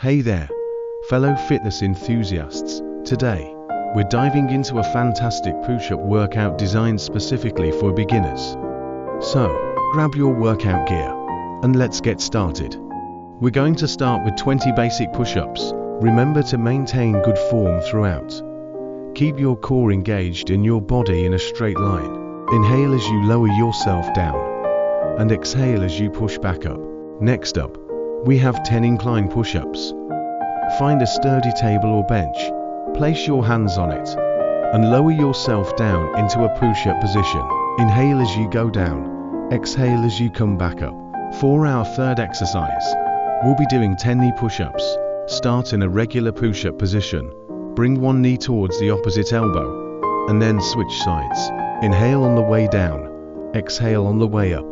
Hey there, fellow fitness enthusiasts. Today, we're diving into a fantastic push-up workout designed specifically for beginners. So, grab your workout gear, and let's get started. We're going to start with 20 basic push-ups. Remember to maintain good form throughout. Keep your core engaged and your body in a straight line. Inhale as you lower yourself down, and exhale as you push back up. Next up, we have 10 incline push-ups. Find a sturdy table or bench, place your hands on it, and lower yourself down into a push-up position. Inhale as you go down, exhale as you come back up. For our third exercise, we'll be doing 10 knee push-ups. Start in a regular push-up position. Bring one knee towards the opposite elbow, and then switch sides. Inhale on the way down, exhale on the way up.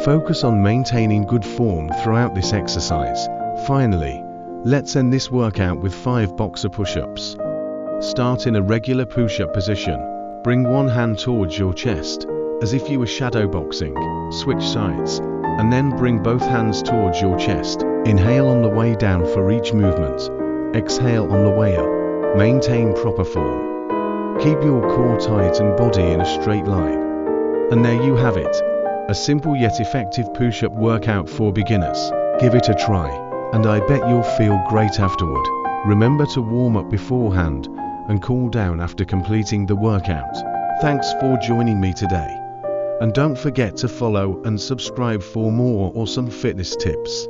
Focus on maintaining good form throughout this exercise. Finally, let's end this workout with 5 boxer push-ups. Start in a regular push-up position. Bring one hand towards your chest, as if you were shadow boxing. Switch sides, and then bring both hands towards your chest. Inhale on the way down for each movement. Exhale on the way up. Maintain proper form. Keep your core tight and body in a straight line. And there you have it. A simple yet effective push-up workout for beginners. Give it a try, and I bet you'll feel great afterward. Remember to warm up beforehand and cool down after completing the workout. Thanks for joining me today. And don't forget to follow and subscribe for more awesome fitness tips.